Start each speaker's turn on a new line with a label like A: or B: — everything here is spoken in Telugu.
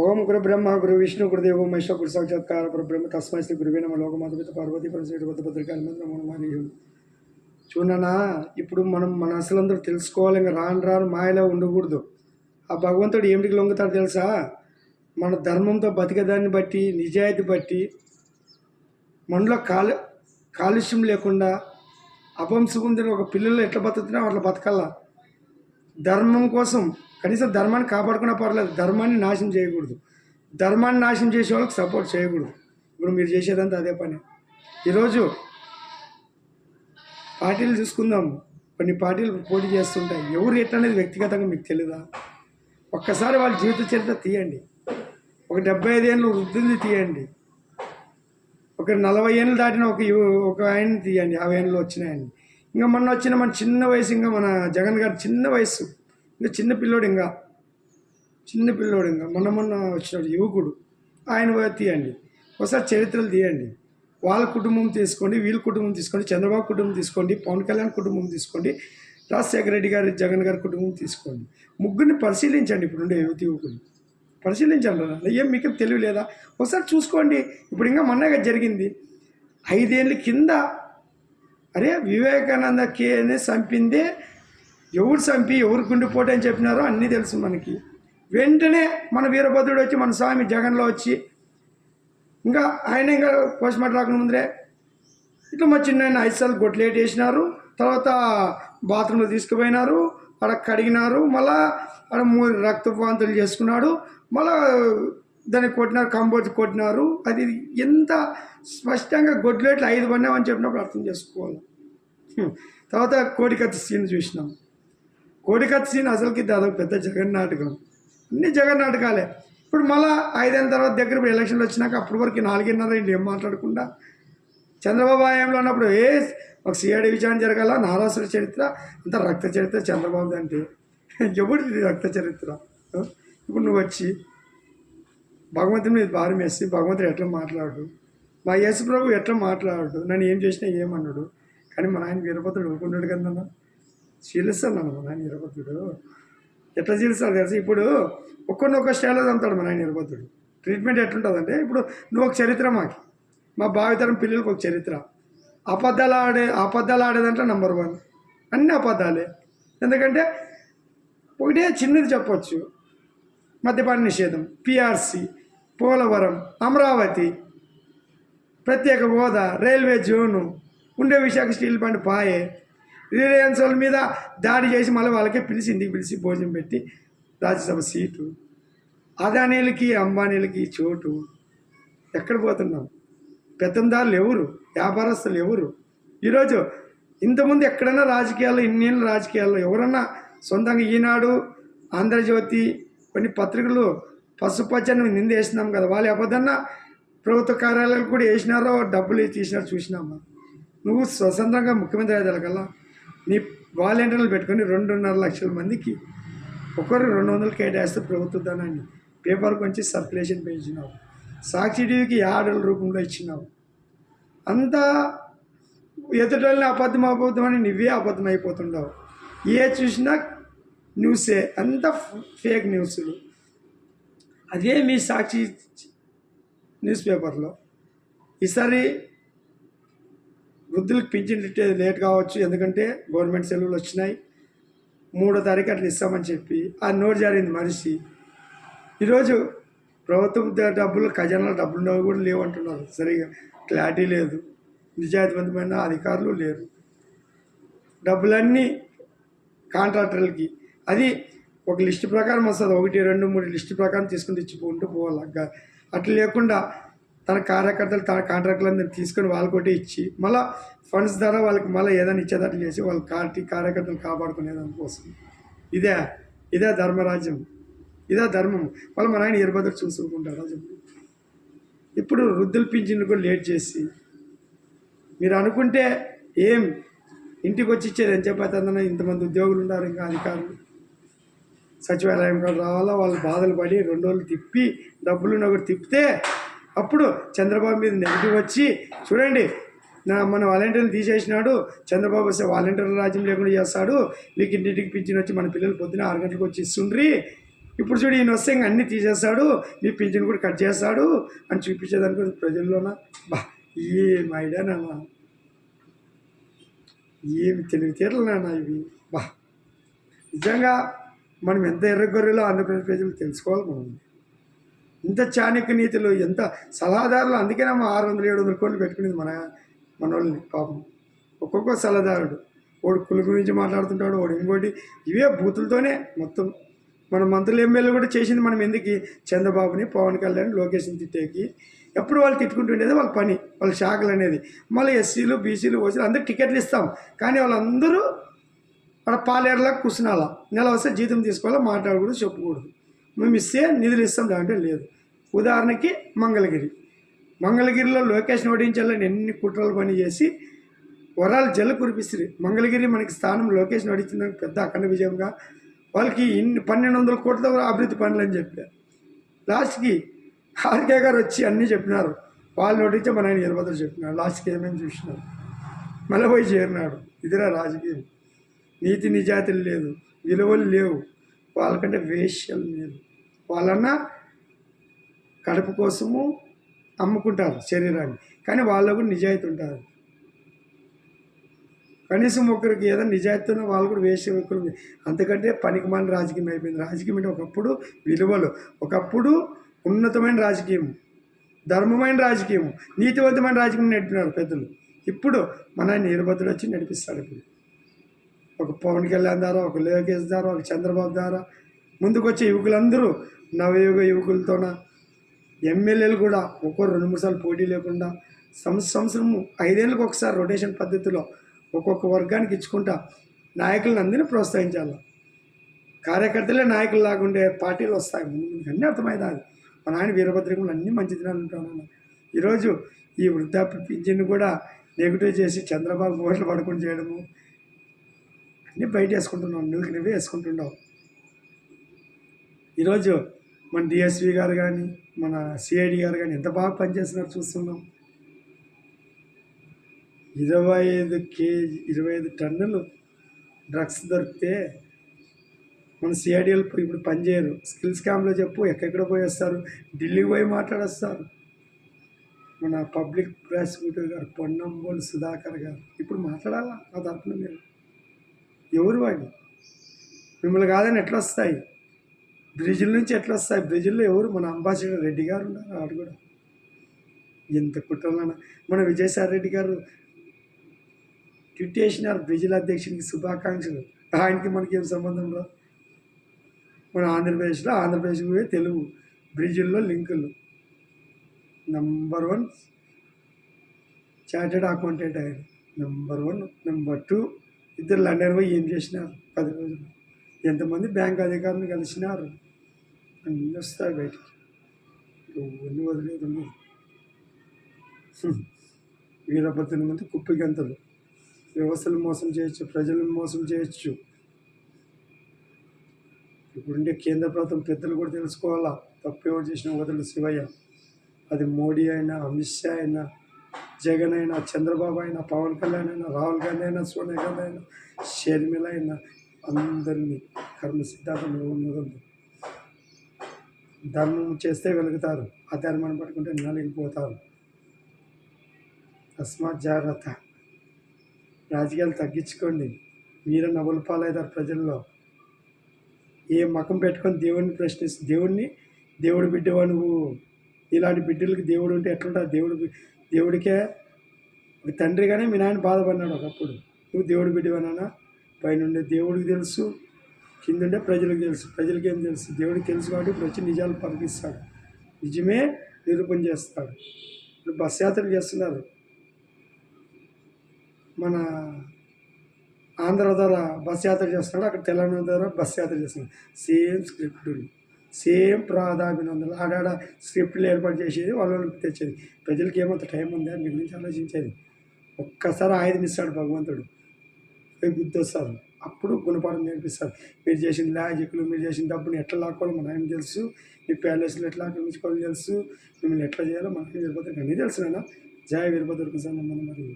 A: ఓం గురు బ్రహ్మ గురు విష్ణు గురుదేవ మహేశ్వర గురు సాక్షాత్కార బ్రహ్మ తస్మై శ్రీ గురువే నమ లోకమాత పార్వతీ పరమేశ్వర భద్రకాళ మరియు చూడనా. ఇప్పుడు మన అసలందరూ తెలుసుకోవాలి. ఇంకా రాను రాను మాయలో ఉండకూడదు. ఆ భగవంతుడు ఏమిటికి లొంగుతాడు తెలుసా? మన ధర్మంతో బతికేదాన్ని బట్టి, నిజాయితీ బట్టి, మనలో కాలుష్యం లేకుండా అపంసుకుందిన ఒక పిల్లలు ఎట్లా బతుకుతున్నా అట్లా బతకల్లా. ధర్మం కోసం కనీసం ధర్మాన్ని కాపాడుకున్నా పర్లేదు, ధర్మాన్ని నాశనం చేయకూడదు. ధర్మాన్ని నాశనం చేసే వాళ్ళకి సపోర్ట్ చేయకూడదు. ఇప్పుడు మీరు చేసేదంతా అదే పని. ఈరోజు పార్టీలు చూసుకుందాం. కొన్ని పార్టీలు పోటీ చేస్తుంటాయి. ఎవరు ఎట్లనేది వ్యక్తిగతంగా మీకు తెలియదా? ఒక్కసారి వాళ్ళ జీవిత చరిత్ర తీయండి. ఒక 75 ఏళ్ళు వృద్ధుల్ని తీయండి. ఒక 40 ఏళ్ళు దాటిన ఒక ఆయన్ని తీయండి. 50 ఏళ్ళు వచ్చినాయని. ఇంకా మొన్న వచ్చిన మన చిన్న వయసు, ఇంకా మన జగన్ గారు చిన్న వయసు, ఇంకా చిన్న పిల్లోడు ఇంకా మొన్న వచ్చినాడు యువకుడు. ఆయన తీయండి. ఒకసారి చరిత్రలు తీయండి. వాళ్ళ కుటుంబం తీసుకోండి, వీళ్ళ కుటుంబం తీసుకోండి, చంద్రబాబు కుటుంబం తీసుకోండి, పవన్ కళ్యాణ్ కుటుంబం తీసుకోండి, రాజశేఖర రెడ్డి గారి, జగన్ గారి కుటుంబం తీసుకోండి. ముగ్గురిని పరిశీలించండి. ఇప్పుడుండే యువకులు పరిశీలించండి. ఏం మీకు తెలివి లేదా? ఒకసారి చూసుకోండి. ఇప్పుడు ఇంకా మొన్నగా జరిగింది. 5 ఏళ్ళ కింద అరే వివేకానంద కేని చంపిందే ఎవరు చంపి ఎవరు గుండెపోటు అని చెప్పినారో అన్నీ తెలుసు మనకి. వెంటనే మన వీరభద్రుడు వచ్చి మన స్వామి జగన్లో వచ్చి ఇంకా పోస్ట్ మార్టం రాకుండా ముందరే ఇట్లా మా చిన్న 5 సార్లు గొట్లేట్ వేసినారు. తర్వాత బాత్రూంలో తీసుకుపోయినారు, అక్కడ కడిగినారు, మళ్ళా అక్కడ 3 రక్తవాంతులు చేసుకున్నాడు, మళ్ళా దాన్ని కొట్టినారు, కంబోజ్ కొట్టినారు. అది ఎంత స్పష్టంగా గొడ్లేట్లు 5 పడినామని చెప్పినప్పుడు అర్థం చేసుకోవాలి. తర్వాత కోడికత్తి సీన్ చూసినాం. కోడికత్తి సీన్ అసలుకి దాదాపు పెద్ద జగన్ నాటకం. అన్ని జగన్ నాటకాలే. ఇప్పుడు మళ్ళీ 5 ఏళ్ళ తర్వాత దగ్గర ఎలక్షన్లు వచ్చినాక అప్పటి వరకు 4.5 ఏం మాట్లాడకుండా చంద్రబాబు హయాంలో ఉన్నప్పుడు ఒక సిఐడి విచారణ జరగాల, నారాసుర చరిత్ర అంత రక్త చరిత్ర చంద్రబాబు అంటే ఎవరిది రక్త చరిత్ర? ఇప్పుడు నువ్వు వచ్చి భగవంతుని మీద భారం వేసి భగవంతుడు ఎట్లా మాట్లాడు, మా యేసు ప్రభు ఎట్లా మాట్లాడు, నన్ను ఏం చేసినా ఏమన్నాడు. కానీ మన ఆయన వీరభద్రుడు ఊరుకున్నాడు కదన్నా, చీలుస్తాను మా నాయన వీరభద్రుడు. ఎట్లా చీలుస్తాడు తెలుసు? ఇప్పుడు ఒక్కొక్క స్టైల్లో చంపుతాడు మన ఆయన వీరభద్రుడు. ట్రీట్మెంట్ ఎట్లుంటుందంటే, ఇప్పుడు నువ్వు ఒక చరిత్ర, మా భావితరం పిల్లలకు ఒక చరిత్ర. అబద్ధాలు ఆడేదంటే నంబర్ 1. అన్ని అబద్ధాలే. ఎందుకంటే ఒకటే చిన్నది చెప్పవచ్చు: మద్యపాన నిషేధం, పిఆర్సి, పోలవరం, అమరావతి, ప్రత్యేక హోదా, రైల్వే జోను, ఉండే విశాఖ స్టీల్ ప్లాంట్ పాయే, రిలయన్స్ వాళ్ళ మీద దాడి చేసి మళ్ళీ వాళ్ళకే ఇంటికి పిలిచి భోజనం పెట్టి రాజ్యసభ సీటు, అదానీలకి అంబానీలకి చోటు. ఎక్కడ పోతున్నాం? పెత్తందారులు ఎవరు? వ్యాపారస్తులు ఎవరు? ఈరోజు ఇంతకుముందు ఎక్కడన్నా రాజకీయాల్లో, ఇన్నేళ్ళ రాజకీయాల్లో ఎవరన్నా సొంతంగా ఈనాడు, ఆంధ్రజ్యోతి, కొన్ని పత్రికలు పసుపచ్చని నింద వేసినాం కదా, వాళ్ళు ఎప్పుడన్నా ప్రభుత్వ కార్యాలయాలు కూడా వేసినారో డబ్బులు తీసినారో చూసినామా? నువ్వు స్వతంత్రంగా ముఖ్యమంత్రి అయ్యేదానికల్లా నీ వాలంటీర్లు పెట్టుకొని 2.5 లక్షల మందికి ఒకరు 200 కేటాయిస్తే ప్రభుత్వ ధనాన్ని పేపర్ కొంచెం సర్క్యులేషన్ పెంచినావు. సాక్షి టీవీకి 50 రూపంలో ఇచ్చినావు. అంతా ఎదుటల్ని అబద్ధమని నువ్వే అబద్ధం అయిపోతుండవు. ఏ చూసినా న్యూసే, అంతా ఫేక్ న్యూస్లు. అదే మీ సాక్షి న్యూస్ పేపర్లో ఈసారి వృద్ధులకు పింఛన్ లేట్ కావచ్చు, ఎందుకంటే గవర్నమెంట్ సెలవులు వచ్చినాయి, 3వ తారీఖు అట్లా ఇస్తామని చెప్పి ఆ నోటు జారింది మనిషి. ఈరోజు ప్రభుత్వం డబ్బులు, ఖజానాలో డబ్బులు కూడా లేవంటున్నారు. సరిగా క్లారిటీ లేదు, నిజాయితీవంతమైన అధికారులు లేరు. డబ్బులన్నీ కాంట్రాక్టర్లకి, అది ఒక లిస్టు ప్రకారం వస్తుంది, 1, 2, 3 లిస్టు ప్రకారం తీసుకుని తెచ్చిపోంటూ పోవాలి. అట్లా లేకుండా తన కార్యకర్తలు, తన కాంట్రాక్టర్లందరినీ తీసుకొని వాళ్ళకొట్టి ఇచ్చి మళ్ళీ ఫండ్స్ ద్వారా వాళ్ళకి మళ్ళీ ఏదైనా ఇచ్చేటట్లు చేసి వాళ్ళ కార్యకర్తలు కాపాడుకునేదానికోసం. ఇదే ధర్మరాజ్యం, ఇదే ధర్మం. వాళ్ళు మన ఆయన వీరభద్రుడు చూసుకుంటారు. ఇప్పుడు వృద్ధుల పింఛన్లు కూడా లేట్ చేసి మీరు అనుకుంటే ఏం ఇంటికి వచ్చి ఇచ్చేది అని చెప్పేదన్నా, ఇంతమంది ఉద్యోగులు ఉన్నారు, ఇంకా అధికారులు సచివాలయం కూడా రావాలా, వాళ్ళు బాధలు పడి 2 రోజులు తిప్పి డబ్బులున్న కూడా తిప్పితే అప్పుడు చంద్రబాబు మీద నెగిటివ్ వచ్చి చూడండి మన వాలంటీర్లు తీసేసినాడు, చంద్రబాబు వస్తే వాలంటీర్ల రాజ్యం లేకుండా చేస్తాడు, మీకు ఇంటికి పింఛన్ వచ్చి మన పిల్లలు పొద్దున 6 గంటలకు వచ్చి ఇస్తుండ్రి, ఇప్పుడు చూడు ఈయన వస్తే ఇంక అన్నీ తీసేస్తాడు, నీ పింఛన్ కూడా కట్ చేస్తాడు అని చూపించేదానికి ప్రజల్లోన బా ఏం ఐడియా నాన్న, ఏమి తెలివితేటలు నాన్న ఇవి. బా నిజంగా మనం ఎంత ఎర్రగొర్రెలో ఆంధ్రప్రదేశ్ ప్రజలు తెలుసుకోవాలి. మనం ఇంత చాణక్య నీతులు, ఎంత సలహాదారులు. అందుకేనా 600-700 కోట్లు పెట్టుకునేది మన వాళ్ళని. పాపం ఒక్కొక్క సలహాదారుడు, వాడు కుల గురించి మాట్లాడుతుంటాడు, వాడు ఇంకోటి. ఇవే బూతులతోనే మొత్తం. మన మంత్రులు ఎమ్మెల్యేలు కూడా చేసింది మనం ఎందుకు? చంద్రబాబుని, పవన్ కళ్యాణ్, లోకేష్ని తిట్టేకి. ఎప్పుడు వాళ్ళు తిట్టుకుంటుండేది వాళ్ళ పని, వాళ్ళ శాఖలు అనేది. మళ్ళీ ఎస్సీలు, బీసీలు, ఓసీలు అందరికి టికెట్లు ఇస్తాం, కానీ వాళ్ళందరూ అక్కడ పాలేరులా కూర్చున్నాలా. నెల వస్తే జీతం తీసుకోవాలా, మాట్లాడకూడదు, చెప్పకూడదు. మేము ఇస్తే నిధులు ఇస్తాం, దాంట్లో లేదు. ఉదాహరణకి మంగళగిరిలో లోకేష్ని ఓడించాలని ఎన్ని కుట్రలు పని చేసి వరాలు జల్లు కురిపిస్తుంది. మంగళగిరి మనకి స్థానం లోకేష్ని ఓడించిందని పెద్ద అఖండ విజయంగా వాళ్ళకి 1200 కోట్ల అభివృద్ధి పనులు అని చెప్పారు. లాస్ట్కి ఆర్కే గారు వచ్చి అన్నీ చెప్పినారు. వాళ్ళు ఓడించే మన ఆయన వీరభద్ర చెప్పినారు. లాస్ట్కి ఏమేమి చూసినారు, మళ్ళీ పోయి చేరినాడు. ఇదిరా రాజకీయం. నీతి నిజాతులు లేదు, విలువలు లేవు. వాళ్ళకంటే వేష్యలు లేదు. వాళ్ళన్నా కడుపు కోసము అమ్ముకుంటారు శరీరాన్ని, కానీ వాళ్ళు కూడా నిజాయితీ ఉంటారు. కనీసం ఒకరికి ఏదో నిజాయితీతో వాళ్ళు కూడా వేసే వ్యక్తులు. అంతకంటే పనికిమాలిన రాజకీయం అయిపోయింది. రాజకీయం అంటే ఒకప్పుడు విలువలు, ఒకప్పుడు ఉన్నతమైన రాజకీయం, ధర్మమైన రాజకీయం, నీతివంతమైన రాజకీయం నడిపినారు పెద్దలు. ఇప్పుడు మన వీరభద్రుడు వచ్చి నడిపిస్తాడు. ఇప్పుడు ఒక పవన్ కళ్యాణ్ ద్వారా, ఒక లోకేష్ ద్వారా, ఒక చంద్రబాబు ద్వారా ముందుకు వచ్చే యువకులందరూ నవయుగ యువకులతోన, ఎమ్మెల్యేలు కూడా ఒక్కో 2-3 సార్లు పోటీ లేకుండా సంవత్సరము 5 ఏళ్ళకి ఒకసారి రొటేషన్ పద్ధతిలో ఒక్కొక్క వర్గానికి ఇచ్చుకుంటా నాయకులను అందరినీ ప్రోత్సహించాలి. కార్యకర్తలే నాయకులు లాగుండే పార్టీలు వస్తాయి. ముందు అన్నీ అర్థమైంది. అది మా నాయన వీరభద్రకులు అన్నీ మంచి దినాలు ఉంటాను. ఈరోజు ఈ వృద్ధాప్య పింఛన్ కూడా నెగిటివ్ చేసి చంద్రబాబు ఓట్లు పడుకుని చేయడము అన్నీ బయట వేసుకుంటున్నాం. నువ్వుకి వేసుకుంటున్నావు. ఈరోజు మన డిఎస్పీ గారు కానీ, మన సిఐడి గారు కానీ ఎంత బాగా పనిచేస్తున్నారు చూస్తున్నాం. 25 టన్నులు డ్రగ్స్ దొరికితే మన సిఐడిఎల్ ఇప్పుడు పనిచేయరు. స్కిల్స్ క్యాంప్లో చెప్పు ఎక్కడెక్కడ పోయేస్తారు, ఢిల్లీకి పోయి మాట్లాడేస్తారు. మన పబ్లిక్ ప్రాసిక్యూటర్ గారు పొన్నంబోలు సుధాకర్ గారు ఇప్పుడు మాట్లాడాలా నా తరఫున. మీరు ఎవరు వాడి? మిమ్మల్ని కాదని ఎట్లా వస్తాయి? బ్రెజిల్ నుంచి ఎట్లా వస్తాయి? బ్రెజిల్లో ఎవరు? మన అంబాసిడర్ రెడ్డి గారు ఉన్నారు. ఆడు కూడా ఎంత కుట్రలన్నా. మన విజయసాయి రెడ్డి గారు ట్వీట్ చేసినారు, బ్రెజిల్ అధ్యక్షునికి శుభాకాంక్షలు. ఆయనకి మనకి ఏం సంబంధం రా? మన ఆంధ్రప్రదేశ్కి పోయి తెలుగు, బ్రెజిల్లో లింకులు. నంబర్ 1 చార్టెడ్ అకౌంటెంట్ ఆయన, నంబర్ 1. నంబర్ 2 ఇద్దరు లండన్ పోయి ఏం చేసినారు 10 రోజులు. ఎంతమంది బ్యాంక్ అధికారులను కలిసినారు. అన్నీ వస్తాయి బయటికి. ఎవరిని వదిలేదు. వీరభద్రుని ముందు కుప్పిగంతలు. వ్యవస్థలు మోసం చేయొచ్చు, ప్రజలను మోసం చేయొచ్చు. ఇప్పుడుండే కేంద్ర ప్రభుత్వం పెద్దలు కూడా తెలుసుకోవాలా. తప్పు ఎవరు చేసిన వదలు శివయ్య. అది మోడీ అయినా, అమిత్ షా అయినా, జగన్ అయినా, చంద్రబాబు అయినా, పవన్ కళ్యాణ్ అయినా, రాహుల్ గాంధీ అయినా, సోనియా గాంధీ అయినా, షర్మిల అయినా, అందరినీ కర్మ సిద్ధాంతం ఉన్నదండి. ధర్మం చేస్తే వెలుగుతారు, అధర్మాన్ని పట్టుకుంటే నలిగిపోతారు. తస్మాత్ జాగ్రత్త. రాజకీయాలు తగ్గించుకోండి. మీరే నవ్వుల పాలవుతారు ప్రజల్లో. ఏ మకం పెట్టుకొని దేవుడిని ప్రశ్నిస్తూ, దేవుడు బిడ్డవా నువ్వు? ఇలాంటి బిడ్డలకి దేవుడు ఉంటే ఎట్లుంటుంది? దేవుడికే ఒక తండ్రిగానే మీ నాయన బాధపడినాడు ఒకప్పుడు. నువ్వు దేవుడు బిడ్డవనా? పైన దేవుడికి తెలుసు, కిందుండే ప్రజలకు తెలుసు. ప్రజలకి ఏం తెలుసు? దేవుడికి తెలుసు. కాబట్టి ఇప్పుడు వచ్చి నిజాలు పలికిస్తాడు, నిజమే నిరూపణ చేస్తాడు. ఇప్పుడు బస్ యాత్రలు చేస్తున్నారు. మన ఆంధ్ర ద్వారా బస్ యాత్ర చేస్తున్నాడు, అక్కడ తెలంగాణ ద్వారా బస్ యాత్ర చేస్తున్నాడు. సేమ్ స్క్రిప్టులు, సేమ్ ప్రాధాన్యతలు. ఆడాడ స్క్రిప్ట్లు ఏర్పాటు చేసేది, వాళ్ళకి తెచ్చేది. ప్రజలకి ఏమంత టైం ఉందా మీ గురించి ఆలోచించేది? ఒక్కసారి ఆయుధం ఇస్తాడు భగవంతుడు, పోయి గుర్తొస్తారు. అప్పుడు గుణపాఠం నేర్పిస్తారు. మీరు చేసిన లాజిక్లు, మీరు చేసిన డబ్బుని ఎట్లా లాక్కోవాలో మన ఆయన తెలుసు, మీ ప్యాలెస్లు ఎట్లా ఆక్రమించుకోవాలో తెలుసు, మిమ్మల్ని ఎట్లా చేయాలో మనకి వీరభద్రుడికి అన్నీ తెలుసు. నాన్న జయ వీరభద్రుడికి సంబంధం. మరి